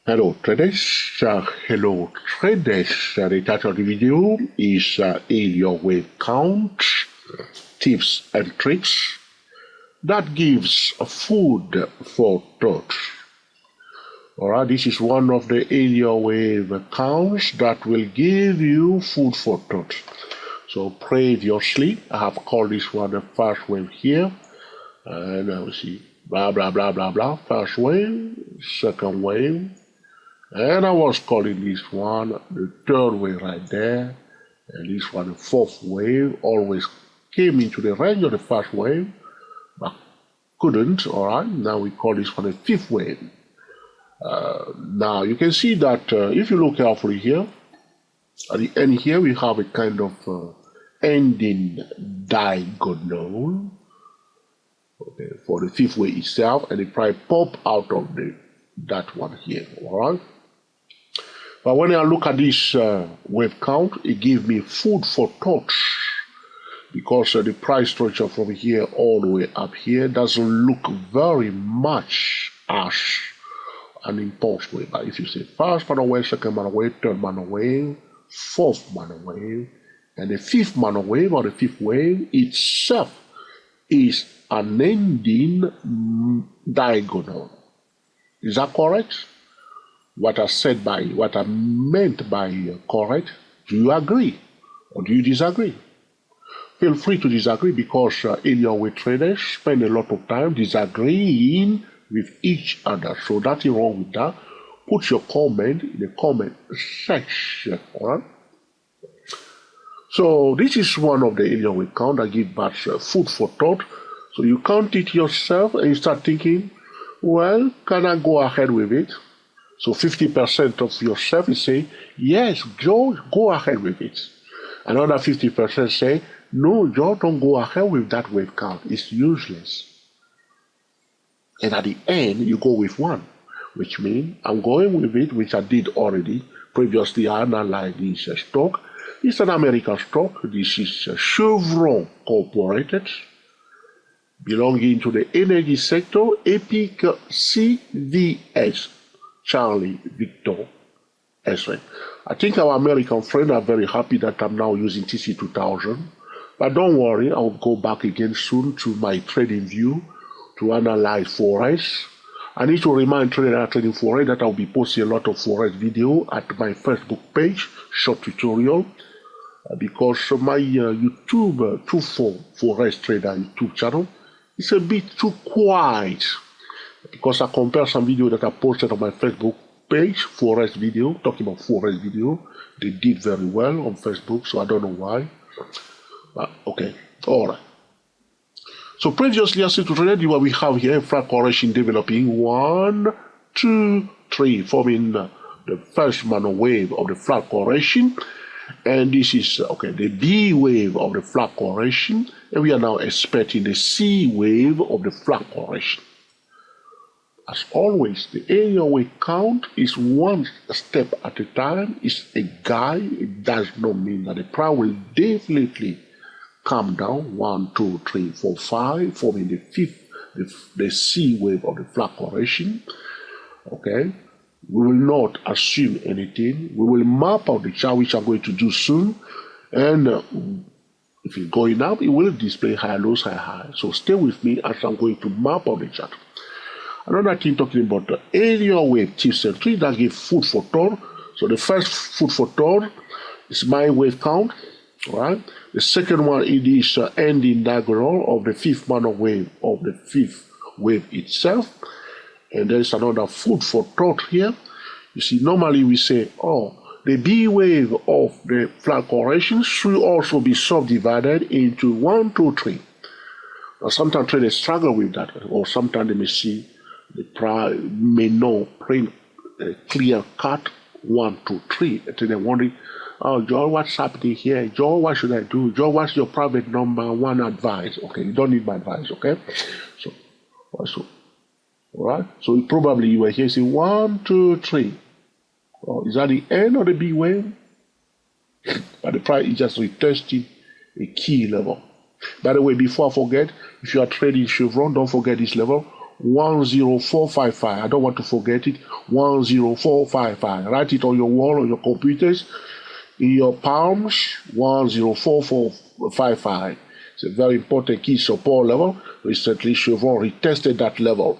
Hello traders, the title of the video is Elliott wave count, tips and tricks that gives food for thought. Alright, this is one of the Elliott wave counts that will give you food for thought. So previously, I have called this one the first wave here, and I will see blah blah blah blah blah, first wave, second wave, and I was calling this one the third wave right there, and this one the fourth wave. Always came into the range of the first wave, but couldn't. Alright, now we call this one the fifth wave. Now you can see that if you look carefully here, at the end here we have a kind of ending diagonal, okay, for the fifth wave itself, and it probably pop out of that one here. Alright. But when I look at this wave count, it gives me food for thought, because the price structure from here all the way up here doesn't look very much as an impulse wave. But if you say first mana wave, second mana wave, third mana wave, fourth mana wave, and the fifth mana wave or the fifth wave itself is an ending diagonal. Is that correct? What I meant by correct? Do you agree or do you disagree? Feel free to disagree, because Elliott wave traders spend a lot of time disagreeing with each other. So nothing wrong with that. Put your comment in the comment section. Alright? So this is one of the Elliott wave count that gives back food for thought. So you count it yourself and you start thinking, well, can I go ahead with it? So 50% of yourself is saying, yes, Joe, go ahead with it. Another 50% say, no, Joe, don't go ahead with that wave count. It's useless. And at the end, you go with one, which means I'm going with it, which I did already. Previously, I analyzed this stock. It's an American stock. This is Chevron Corporated, belonging to the energy sector, Epic CVS. Charlie Victor S.A. I think our American friends are very happy that I'm now using TC2000, but don't worry, I'll go back again soon to my trading view to analyze Forex. I need to remind traders that are trading Forex that I'll be posting a lot of Forex video at my Facebook page, short tutorial, because my YouTube 24 Forex Trader YouTube channel is a bit too quiet. Because I compare some video that I posted on my Facebook page, Forex video, talking about Forex video. They did very well on Facebook, so I don't know why. But okay, alright. So previously I said to trade what we have here, flat correction developing 1, 2, 3, forming the first mana wave of the flat correction. And this is the B wave of the flat correction, and we are now expecting the C wave of the flat correction. As always, the Elliott wave count is one step at a time. It's a guide. It does not mean that the price will definitely come down 1, 2, 3, 4, 5, forming the fifth, the C wave of the flat correction. Okay, we will not assume anything. We will map out the chart, which I'm going to do soon, and if it's going up, it will display high lows, high highs. So stay with me as I'm going to map out the chart. Another thing talking about the Elliott wave tips and tricks that give food for thought. So the first food for thought is my wave count, right? The second one is ending diagonal of the fifth mana wave of the fifth wave itself. And there's another food for thought here. You see, normally we say, oh, the B wave of the flat correction should also be subdivided into 1, 2, 3. Now sometimes traders struggle with that, or sometimes they may see the price may not print a clear cut 1, 2, 3. And then they're wondering, oh, Joel, what's happening here? Joel, what should I do? Joel, what's your private number 1 advice? Okay, you don't need my advice, okay? So all right. So probably you were here saying 1, 2, 3. Oh, is that the end of the B wave? But the price is just retesting a key level. By the way, before I forget, if you are trading Chevron, don't forget this level 10455. I don't want to forget it. 10455. Write it on your wall, on your computers, in your palms. 10455. It's a very important key support level. Recently, Chevron retested that level.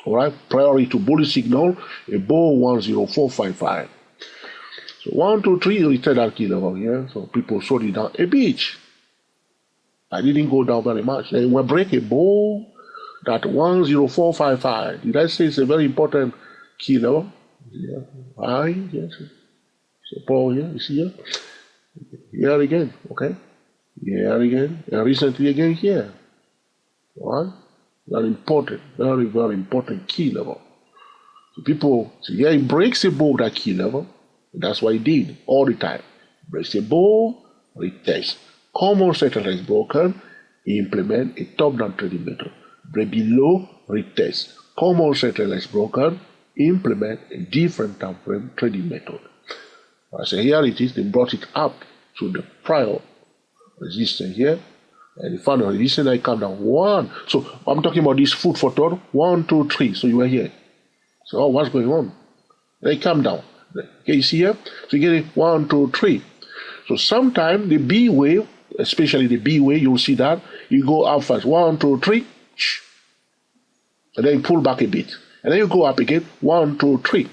All right, priority to bullish signal above 10455. So 1, 2, 3 retest that key level here. So people sold it down a bit. I didn't go down very much. Then we break above that 10455. Did I say it's a very important key level? Yeah. High, yes. Support here, you see here? Here again, okay? Here again, and recently again here. All right? Very important, very, very important key level. So people say, yeah, it breaks above that key level. That's what it did all the time. Breaks above, retest. Common center is broken, implement a top-down trading method. Break below, retest. Common center is broken, implement a different time frame trading method. So here it is, they brought it up to the prior resistance here. And the final resistance, I come down 1. So I'm talking about this food for thought. 1, 2, 3. So you were here. So oh, what's going on? They come down. Okay, you see here? So you get it 1, 2, 3. So sometimes the B wave, especially the B wave, you'll see that you go up first. 1, 2, 3. And then you pull back a bit. And then you go up again. 1, 2, 3.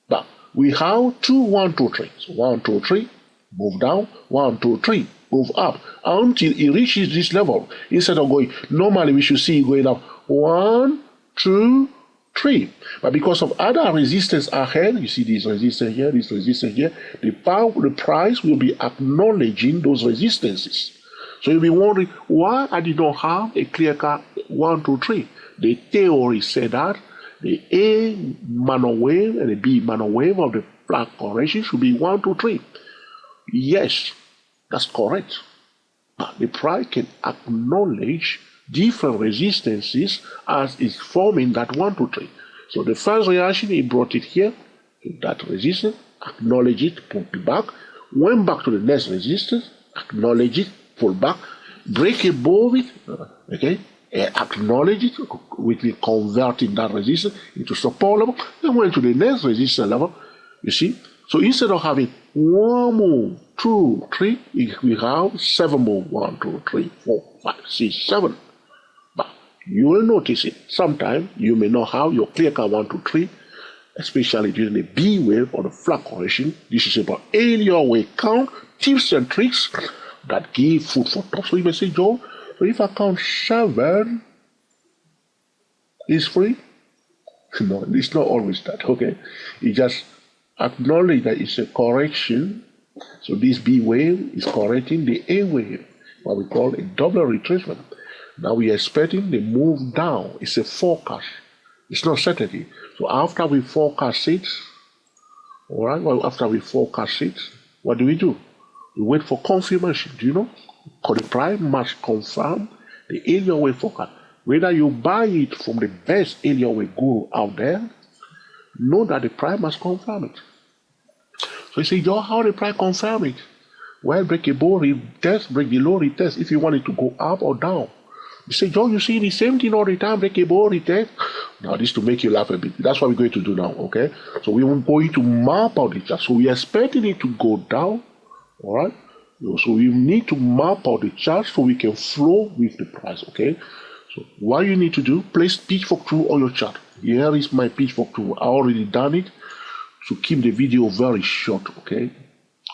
But we have 2, 1, 2, 3. So 1, 2, 3. Move down. 1, 2, 3. Move up until it reaches this level. Instead of going, normally we should see it going up 1, 2, 3. But because of other resistance ahead, you see this resistance here, this resistance here, the price will be acknowledging those resistances. So you'll be wondering why I did not have a clear cut 1, 2, 3. The theory said that the A minor wave and the B minor wave of the flat correction should be 1, 2, 3. Yes. That's correct. But the price can acknowledge different resistances as it's forming that 1, 2, 3. So the first reaction, he brought it here, that resistance, acknowledge it, pull it back, went back to the next resistance, acknowledge it, pull back, break above it, okay, acknowledge it, quickly converting that resistance into support level, then went to the next resistance level, you see. So instead of having 1 move, 2, 3, we have 7 move, 1, 2, 3, 4, 5, 6, 7. But you will notice it. Sometimes you may not have your clear cut 1, 2, 3, especially during the B wave or the flat correction. This is about Elliott wave count, tips and tricks that give food for thought. So you may say, Joe, so if I count 7, it's free? No, it's not always that, okay? It just acknowledge that it's a correction. So this B wave is correcting the A wave, what we call a double retracement. Now we are expecting the move down. It's a forecast. It's not certainty. So after we forecast it, all right, well, after we forecast it, what do? We wait for confirmation. Do you know? Because the price must confirm the Elliott wave forecast. Whether you buy it from the best Elliott wave guru out there, know that the price must confirm it. So you say, Joe, how the price confirm it? Well, break above, retest, break below, retest, if you want it to go up or down. You say, Joe, you see the same thing all the time, break above, retest. Now, this is to make you laugh a bit. That's what we're going to do now, okay? So we're going to map out the chart. So we are expecting it to go down, all right? So we need to map out the chart so we can flow with the price, okay? So what you need to do, place pitchfork tool on your chart. Here is my pitchfork tool. I already done it to keep the video very short, okay?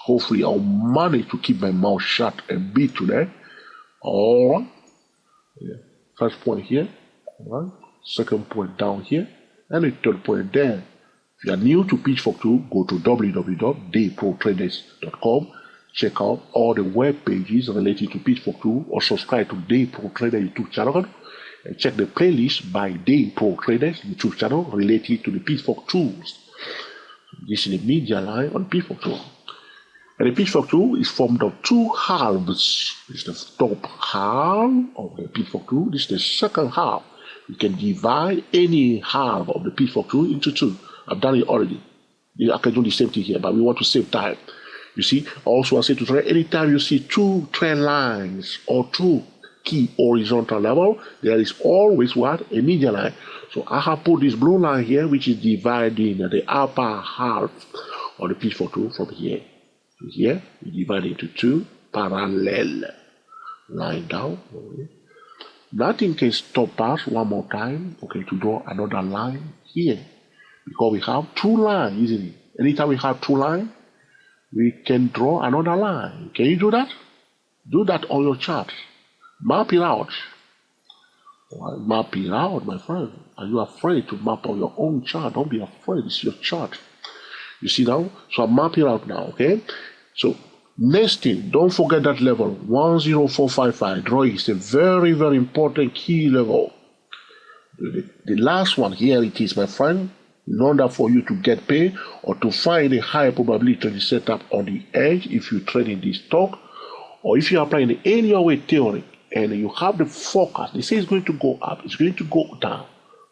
Hopefully I'll manage to keep my mouth shut a bit today. All right. Yeah. First point here, all right? Second point down here, and the third point there. If you are new to pitchfork tool, go to www.dayprotraders.com. Check out all the web pages related to pitchfork tool, or subscribe to Day Pro Trader YouTube channel. And check the playlist by Day Pro Traders YouTube channel related to the pitchfork tools. This is the media line on pitchfork tool. And the pitchfork tool is formed of 2 halves. This is the top half of the pitchfork tool. This is the second half. You can divide any half of the pitchfork tool into 2. I've done it already. I can do the same thing here, but we want to save time. You see, also I say to try anytime you see 2 trend lines or 2 key horizontal level, there is always what? A media line. So I have put this blue line here, which is dividing the upper half of the P42 from here to here. We divide it into two parallel line down. Okay. Nothing can stop us one more time, okay, to draw another line here. Because we have two lines, isn't it? Anytime we have two lines, we can draw another line. Can you do that? Do that on your chart. Map it out. Well, map it out, my friend. Are you afraid to map on your own chart? Don't be afraid. It's your chart. You see now? So I'm mapping out now, okay? So next thing, don't forget that level 10455. Draw is a very, very important key level. The last one, here it is, my friend. In order for you to get paid or to find a higher probability to set up on the edge if you trade in this stock, or if you apply the Elliott wave theory and you have the forecast, they say it's going to go up, it's going to go down.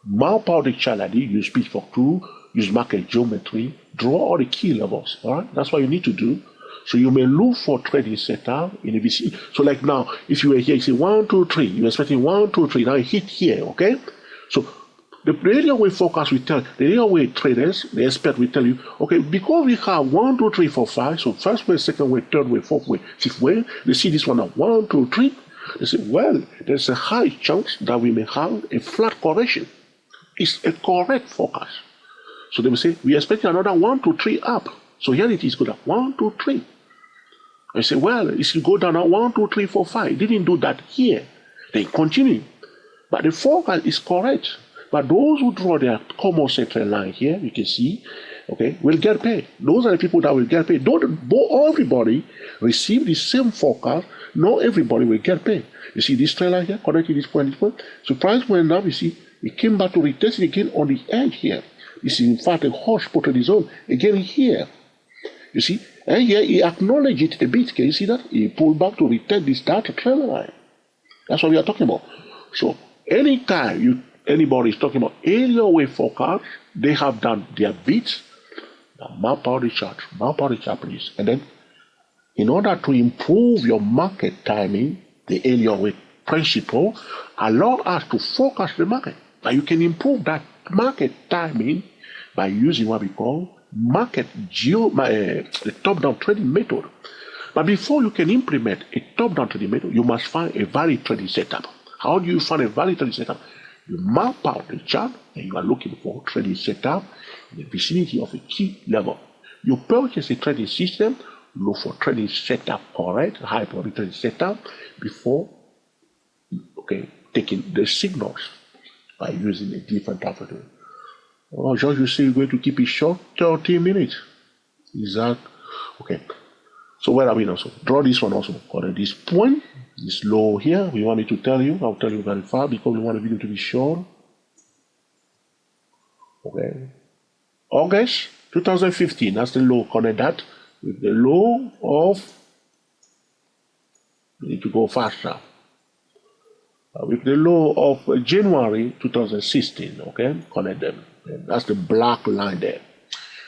Map out the chart like this, use pitchfork tool, use market geometry, draw all the key levels. All right, that's what you need to do. So you may look for trading setup in the vicinity. So like now, if you were here, you say 1, 2, 3, you're expecting 1, 2, 3. Now you hit here, okay? So the Elliott wave forecast will tell the Elliott wave traders, the expert will tell you, okay, because we have 1, 2, 3, 4, 5, so first wave, second wave, third wave, fourth wave, fifth wave, they see this one at 1, 2, 3. They say, well, there's a high chance that we may have a flat correction. It's a correct forecast. So they will say, we are expecting another 1, 2, 3 up. So here it is, go down 1, 2, 3. I say, well, it should go down at 1, 2, 3, 4, 5. It didn't do that here. They continue. But the forecast is correct. But those who draw their common central line here, you can see, okay, will get paid. Those are the people that will get paid. Don't everybody receive the same forecast. Not everybody will get paid. You see this trend line here, connecting this point, this point. So price went up, you see, it came back to retest it again on the edge here. This is in fact a hot spot in the zone again here. You see, and here he acknowledged it a bit. Can you see that? He pulled back to retest this data trend line. That's what we are talking about. So anytime anybody is talking about Elliott wave forecast, they have done their bits. Now map out the chart, please. And then, in order to improve your market timing, the Elliott wave principle allow us to focus the market. Now you can improve that market timing by using what we call the top-down trading method. But before you can implement a top-down trading method, you must find a valid trading setup. How do you find a valid trading setup? You map out the chart and you are looking for trading setup in the vicinity of a key level. You purchase a trading system, look for trading setup, correct, high probability trading setup before taking the signals by using a different algorithm. Oh, George, you say you're going to keep it short, 30 minutes. Is that okay? So where are we now? So draw this one also. Correct. This point is low here. We want me to tell you. I'll tell you very far because we want the video to be short. Okay. August 2015. That's the low. Connect that with the low of. We need to go faster. With the low of January 2016. Okay. Connect them. And that's the black line there.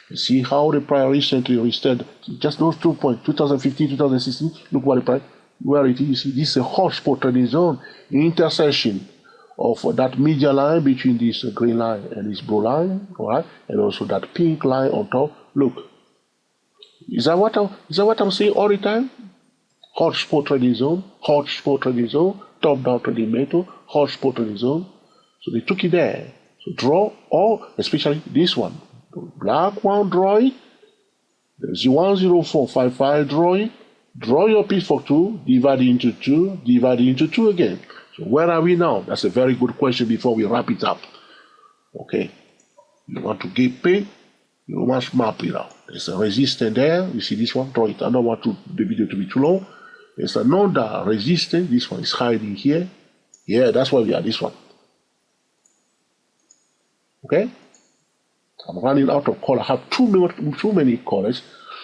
You see how the price recently rested just those 2 points, 2015, 2016. Look what the price, where it is. You see, this is a hot spot trading zone, intersection of that media line between this green line and this blue line, all right, and also that pink line on top. Look, is that what I'm saying all the time? Hot spot trading zone, top down trading method, hot spot trading zone. So they took it there. So draw all, especially this one. Black one, draw it. There's 10455, draw it. Draw your piece for 2, divide it into 2, divide it into 2 again. So where are we now? That's a very good question before we wrap it up. Okay. You want to get paid? You must map it out. There's a resistance there. You see this one? Draw it. I don't want the video to be too long. There's another resistance. This one is hiding here. Yeah, that's why we are this one. Okay? I'm running out of color. I have too many colors.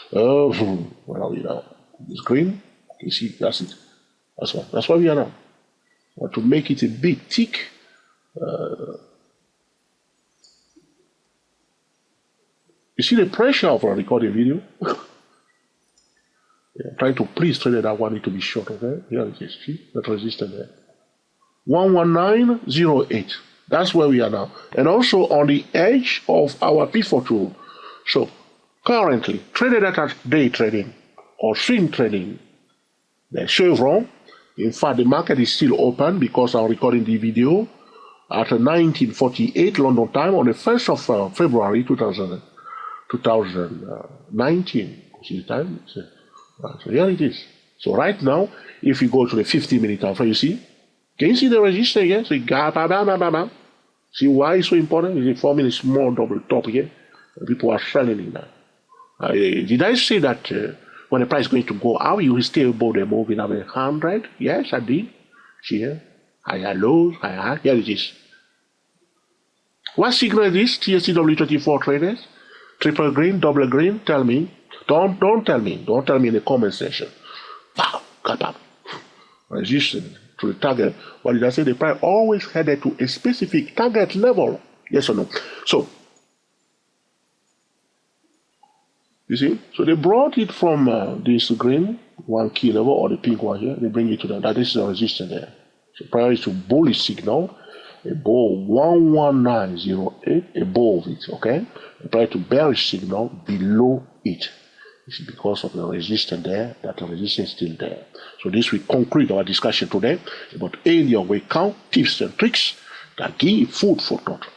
Where are we now? It's green. You see, that's it. That's why we are now. I want to make it a bit thick. You see the pressure of a recording video? Yeah, trying to please trader that want it to be short, okay? Here it is. See that resistance there. 119.08. That's where we are now. And also on the edge of our P4 tool. So currently, traded at day trading or swing trading, the Chevron, in fact, the market is still open because I'm recording the video at 1948 London time on the 1st of February 2019. See the time? So here it is. So right now, if you go to the 50-minute time frame, you see, can you see the resistance again? So see why it's so important? It's forming a small double top here. People are selling it now. Did I say that when the price is going to go out, you will stay above the moving average 100? Yes, I did. See here, higher lows, higher high. Here it is. What signal is this? TSCW24 traders? Triple green, double green? Tell me. Don't tell me. Don't tell me in the comment section. Pow, cut resistance to the target. What did I say? The price always headed to a specific target level. Yes or no? So, you see? So they brought it from this green, one key level, or the pink one here. They bring it to that is the resistance there. So prior to bullish signal, above 119.08, above it, okay? Prior to bearish signal, below it. It's because of the resistance there, that the resistance is still there. So this will conclude our discussion today about Elliott wave count, tips and tricks that give food for thought.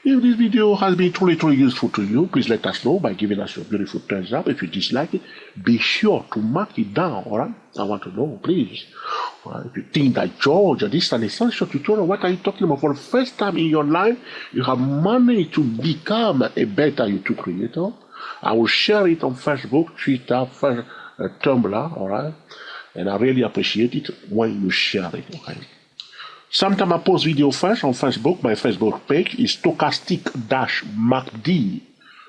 If this video has been truly useful to you, please let us know by giving us your beautiful thumbs up. If you dislike it, be sure to mark it down, alright? I want to know, please. If you think that, George, this is an essential tutorial, what are you talking about? For the first time in your life, you have managed to become a better YouTube creator. I will share it on Facebook, Twitter, Tumblr, alright? And I really appreciate it when you share it, okay? Sometimes I post video first on Facebook. My Facebook page is Stochastic-MACD.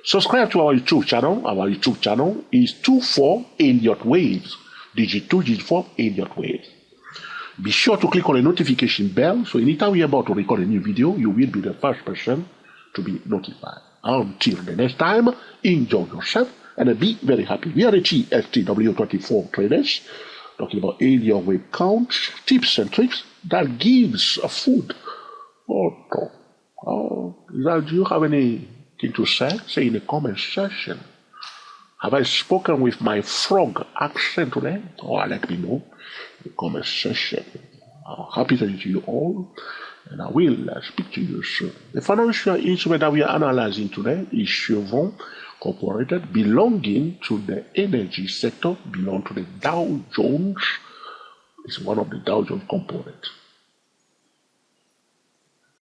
Subscribe to our YouTube channel. Our YouTube channel is 24 Elliott Waves. Digit 2, digit 4, Elliott Waves. Be sure to click on the notification bell so anytime we are about to record a new video, you will be the first person to be notified. Until the next time, enjoy yourself and be very happy. We are the TSCW24 traders talking about Elliott wave counts, tips and tricks that gives a food for thought. Do you have anything to say? Say in the comment section. Have I spoken with my frog accent today? Or let me know in the comment section. I'm happy to meet you all, and I will speak to you soon. The financial instrument that we are analyzing today is Chevron Incorporated, belonging to the energy sector, belong to the Dow Jones. It's one of the Dow Jones components.